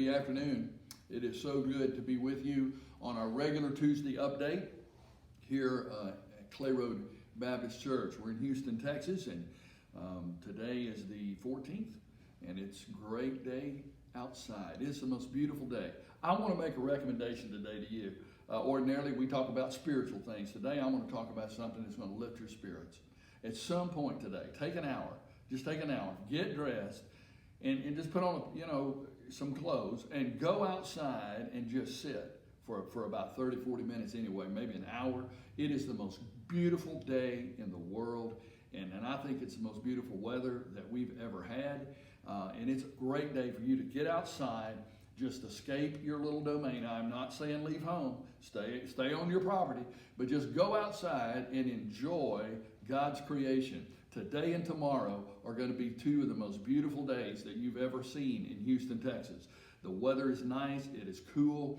Good afternoon. It is so good to be with you on our regular Tuesday update here at Clay Road Baptist Church. We're in Houston, Texas, and today is the 14th, and it's a great day outside. It's the most beautiful day. I want to make a recommendation today to you. Ordinarily, we talk about spiritual things. Today, I want to talk about something that's going to lift your spirits. At some point today, take an hour. Just take an hour. Get dressed and just put on, some clothes and go outside and just sit for about 30, 40 minutes anyway, maybe an hour. It is the most beautiful day in the world, and I think it's the most beautiful weather that we've ever had. And it's a great day for you to get outside, just escape your little domain. I'm not saying leave home, stay on your property, but just go outside and enjoy God's creation. Today and tomorrow are going to be two of the most beautiful days that you've ever seen in Houston, Texas. The weather is nice, it is cool,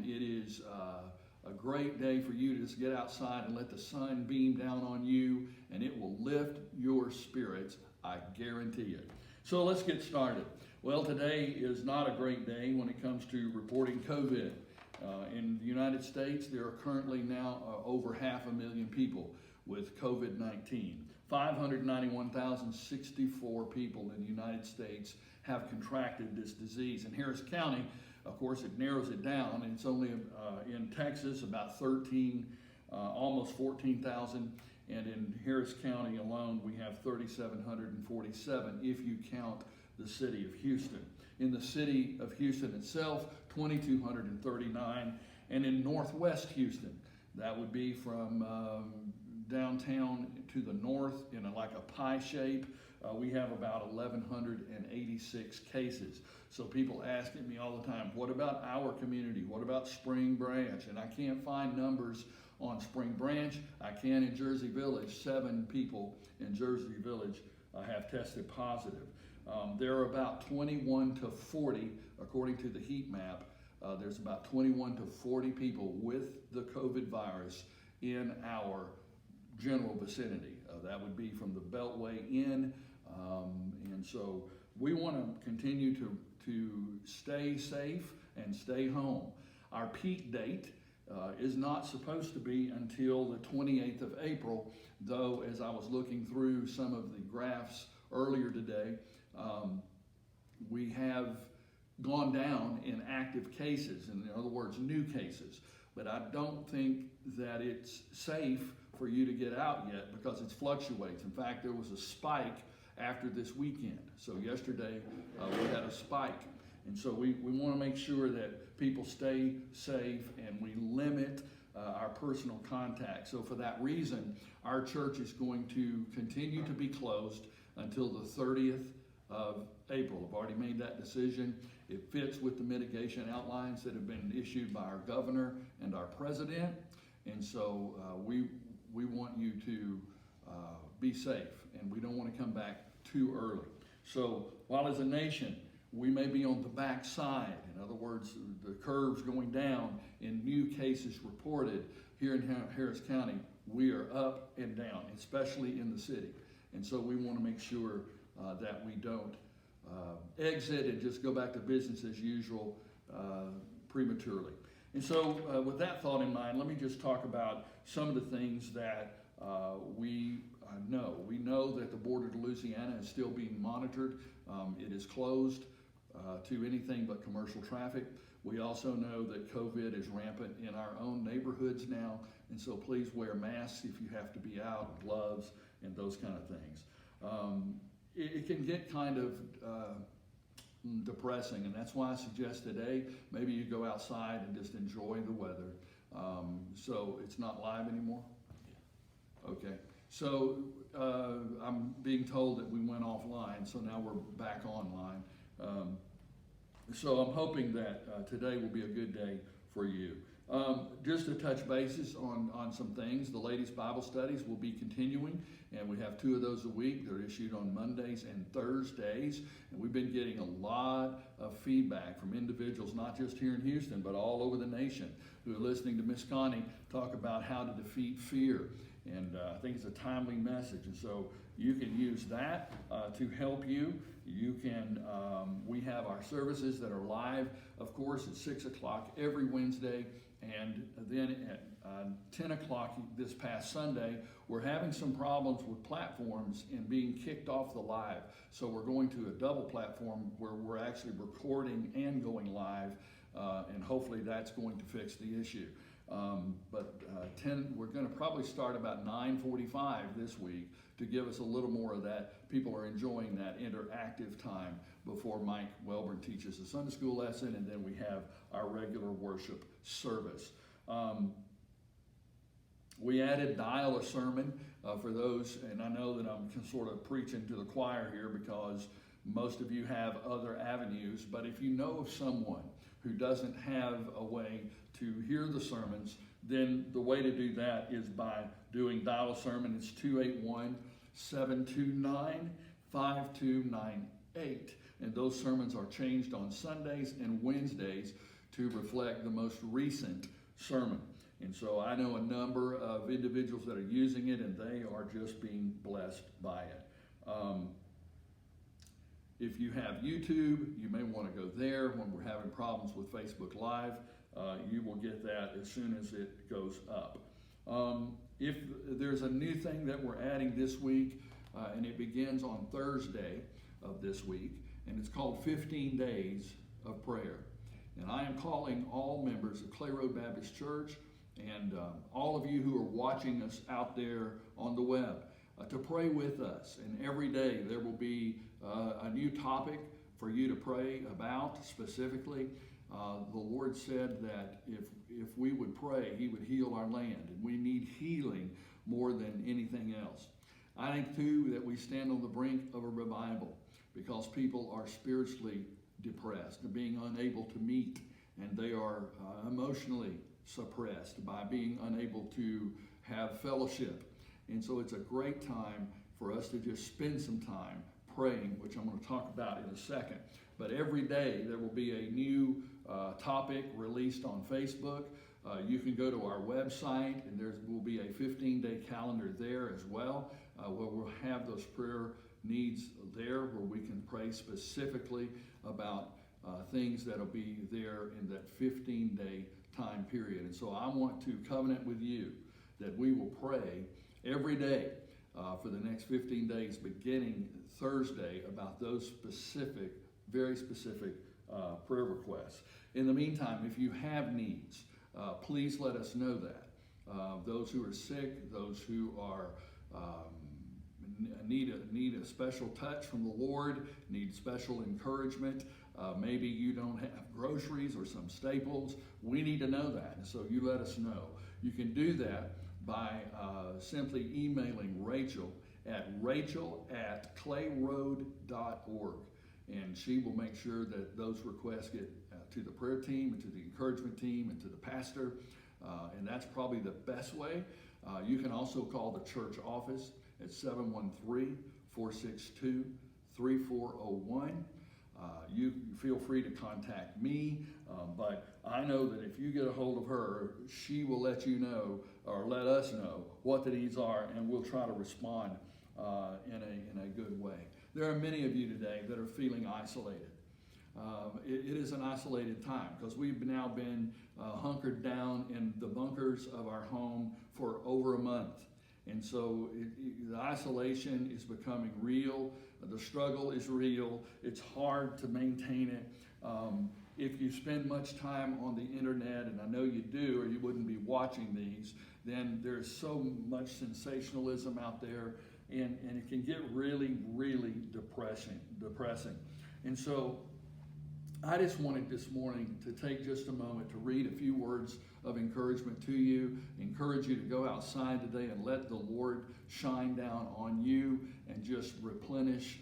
it is a great day for you to just get outside and let the sun beam down on you, and it will lift your spirits, I guarantee it. So let's get started. Well, today is not a great day when it comes to reporting COVID. In the United States, there are currently now over 500,000 people with COVID-19. 591,064 people in the United States have contracted this disease. In Harris County, of course, it narrows it down, and it's only in Texas about 13, almost 14,000, and in Harris County alone, we have 3,747 if you count the city of Houston. In the city of Houston itself, 2,239, and in northwest Houston, that would be from downtown to the north in like a pie shape, we have about 1,186 cases. So people asking me all the time, what about our community? What about Spring Branch? And I can't find numbers on Spring Branch. I can in Jersey Village. 7 people in Jersey Village have tested positive. There are about 21 to 40, according to the heat map, there's about 21 to 40 people with the COVID virus in our general vicinity. That would be from the Beltway in, and so we want to continue to stay safe and stay home. Our peak date is not supposed to be until the 28th of April, though as I was looking through some of the graphs earlier today, we have gone down in active cases, in other words, new cases. But I don't think that it's safe for you to get out yet because it fluctuates. In fact, there was a spike after this weekend. So yesterday we had a spike. And so we want to make sure that people stay safe and we limit our personal contact. So for that reason, our church is going to continue to be closed until the 30th of April. I've already made that decision. It fits with the mitigation outlines that have been issued by our governor and our president. And so we want you to be safe, and we don't want to come back too early. So while as a nation, we may be on the back side, in other words, the curve's going down in new cases reported here in Harris County, we are up and down, especially in the city. And so we want to make sure that we don't exit and just go back to business as usual prematurely. And so with that thought in mind, let me just talk about some of the things that we know. We know that the border to Louisiana is still being monitored. It is closed to anything but commercial traffic. We also know that COVID is rampant in our own neighborhoods now, and so please wear masks if you have to be out, gloves, and those kind of things. It can get kind of depressing, and that's why I suggest today maybe you go outside and just enjoy the weather. So it's not live anymore? Okay. So I'm being told that we went offline, so now we're back online. So I'm hoping that today will be a good day for you. Just to touch bases on some things, the ladies' Bible studies will be continuing, and we have 2 of those a week. They're issued on Mondays and Thursdays, and we've been getting a lot of feedback from individuals, not just here in Houston, but all over the nation, who are listening to Miss Connie talk about how to defeat fear. And I think it's a timely message. And so you can use that to help you. You can, we have our services that are live, of course, at 6 o'clock every Wednesday. And then at 10 o'clock this past Sunday, we're having some problems with platforms and being kicked off the live. So we're going to a double platform where we're actually recording and going live, and hopefully that's going to fix the issue. We're going to probably start about 9:45 this week to give us a little more of that. People are enjoying that interactive time before Mike Welborn teaches a Sunday school lesson, and then we have our regular worship service. We added Dial a Sermon for those, and I know that I'm sort of preaching to the choir here because most of you have other avenues, but if you know of someone who doesn't have a way to hear the sermons, then the way to do that is by doing Dial a Sermon. It's 281-729-5298. And those sermons are changed on Sundays and Wednesdays to reflect the most recent sermon. And so I know a number of individuals that are using it, and they are just being blessed by it. If you have YouTube, you may want to go there when we're having problems with Facebook Live. You will get that as soon as it goes up. If there's a new thing that we're adding this week, and it begins on Thursday of this week, and it's called 15 Days of Prayer. And I am calling all members of Clay Road Baptist Church and all of you who are watching us out there on the web to pray with us. And every day there will be a new topic for you to pray about specifically. The Lord said that if we would pray, He would heal our land, and we need healing more than anything else. I think, too, that we stand on the brink of a revival because people are spiritually depressed, being unable to meet, and they are emotionally suppressed by being unable to have fellowship. And so it's a great time for us to just spend some time praying, which I'm going to talk about in a second. But every day there will be a new topic released on Facebook. You can go to our website, and there will be a 15-day calendar there as well, where we'll have those prayer needs there, where we can pray specifically about things that will be there in that 15-day time period. And so I want to covenant with you that we will pray every day for the next 15 days, beginning Thursday, about those specific, very specific prayer requests. In the meantime, if you have needs, please let us know that. Those who are sick, those who are need a special touch from the Lord, need special encouragement. Maybe you don't have groceries or some staples. We need to know that, and so you let us know. You can do that by simply emailing Rachel at rachel@clayroad.org, and she will make sure that those requests get to the prayer team and to the encouragement team and to the pastor, and that's probably the best way. You can also call the church office at 713-462-3401. You feel free to contact me, but I know that if you get a hold of her, she will let you know or let us know what the needs are, and we'll try to respond in a good way. There are many of you today that are feeling isolated. It is an isolated time because we've now been hunkered down in the bunkers of our home for over a month. And so the isolation is becoming real. The struggle is real. It's hard to maintain it. If you spend much time on the internet, and I know you do, or you wouldn't be watching these, then there's so much sensationalism out there, and it can get really, really depressing. And so I just wanted this morning to take just a moment to read a few words of encouragement to you, encourage you to go outside today and let the Lord shine down on you and just replenish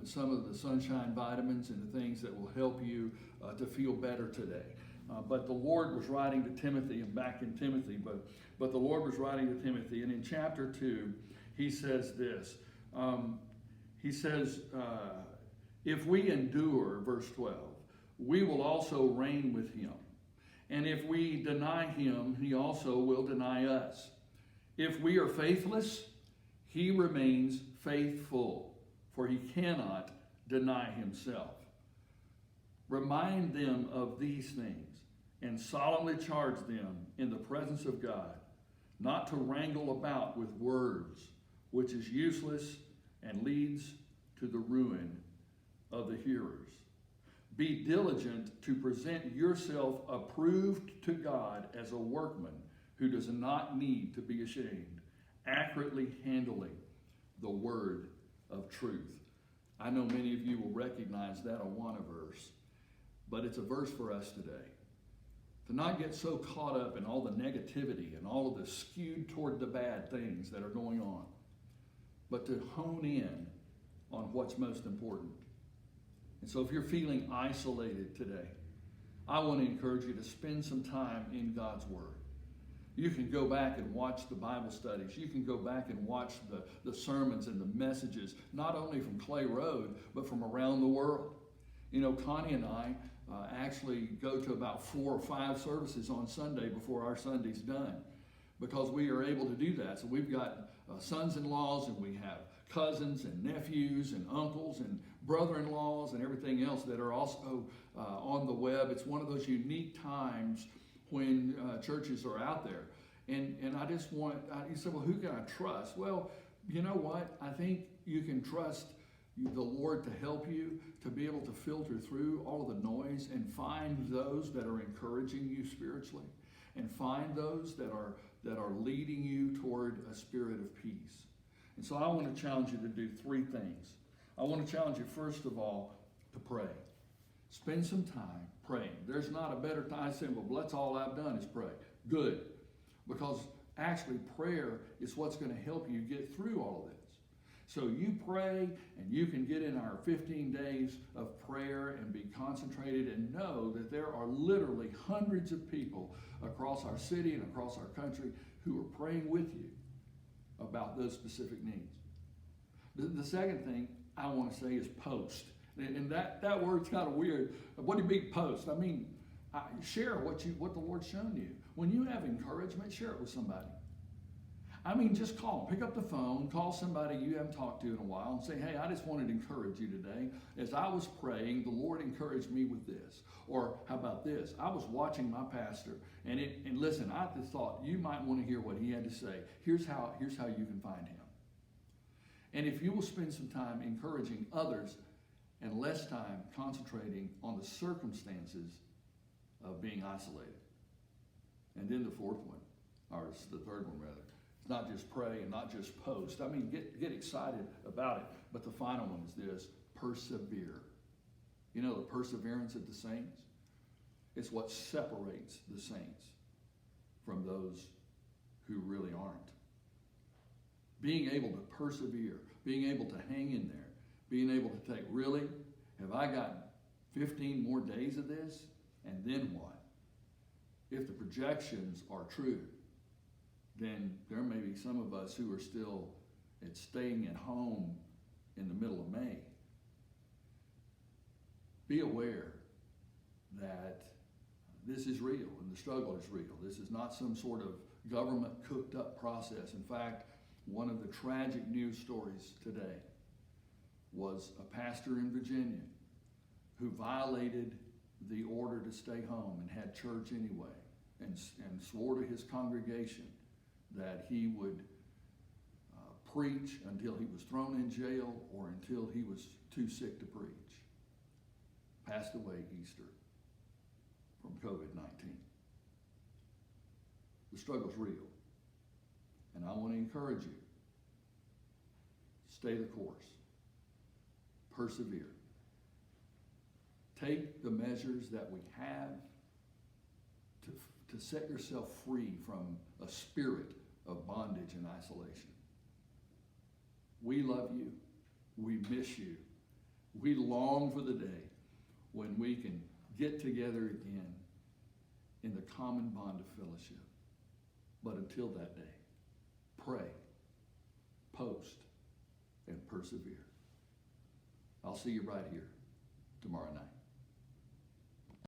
some of the sunshine vitamins and the things that will help you to feel better today. But the Lord was writing to Timothy, and back in Timothy, but the Lord was writing to Timothy, and in chapter 2, he says this. He says, if we endure, verse 12, we will also reign with him. And if we deny him, he also will deny us. If we are faithless, he remains faithful, for he cannot deny himself. Remind them of these things and solemnly charge them in the presence of God not to wrangle about with words, which is useless and leads to the ruin of the hearers. Be diligent to present yourself approved to God as a workman who does not need to be ashamed, accurately handling the word of truth. I know many of you will recognize that Awana verse, but it's a verse for us today. To not get so caught up in all the negativity and all of the skewed toward the bad things that are going on, but to hone in on what's most important. And so if you're feeling isolated today, I want to encourage you to spend some time in God's Word. You can go back and watch the Bible studies. You can go back and watch the sermons and the messages, not only from Clay Road, but from around the world. You know, Connie and I actually go to about 4 or 5 services on Sunday before our Sunday's done, because we are able to do that. So we've got sons-in-laws, and we have cousins and nephews and uncles and brother-in-laws and everything else that are also on the web. It's one of those unique times when churches are out there. And I just want, you said, well, who can I trust? Well, you know what? I think you can trust the Lord to help you to be able to filter through all of the noise and find those that are encouraging you spiritually, and find those that are leading you toward a spirit of peace. And so I want to challenge you to do 3 things. I want to challenge you, first of all, to pray. Spend some time praying. There's not a better time. I say, well, that's all I've done is pray. Good. Because actually prayer is what's going to help you get through all of this. So you pray, and you can get in our 15 days of prayer and be concentrated and know that there are literally hundreds of people across our city and across our country who are praying with you about those specific needs. The second thing I want to say is post. And that word's kind of weird. What do you mean post? I mean, share what the Lord's shown you. When you have encouragement, share it with somebody. I mean, just call them. Pick up the phone, call somebody you haven't talked to in a while, and say, hey, I just wanted to encourage you today. As I was praying, the Lord encouraged me with this. Or how about this? I was watching my pastor, and listen, I just thought you might want to hear what he had to say. Here's how you can find him. And if you will spend some time encouraging others and less time concentrating on the circumstances of being isolated. And then the fourth one, or the third one rather, it's not just pray and not just post. I mean, get excited about it. But the final one is this: persevere. You know, the perseverance of the saints? It's what separates the saints from those who really aren't. Being able to persevere, being able to hang in there, being able to take, really, have I got 15 more days of this? And then what? If the projections are true, then there may be some of us who are still staying at home in the middle of May. Be aware that this is real and the struggle is real. This is not some sort of government cooked up process. In fact, one of the tragic news stories today was a pastor in Virginia who violated the order to stay home and had church anyway, and swore to his congregation that he would preach until he was thrown in jail or until he was too sick to preach. Passed away Easter from COVID-19. The struggle's real. And I want to encourage you. Stay the course. Persevere. Take the measures that we have to set yourself free from a spirit of bondage and isolation. We love you. We miss you. We long for the day when we can get together again in the common bond of fellowship. But until that day, pray, post, and persevere. I'll see you right here tomorrow night.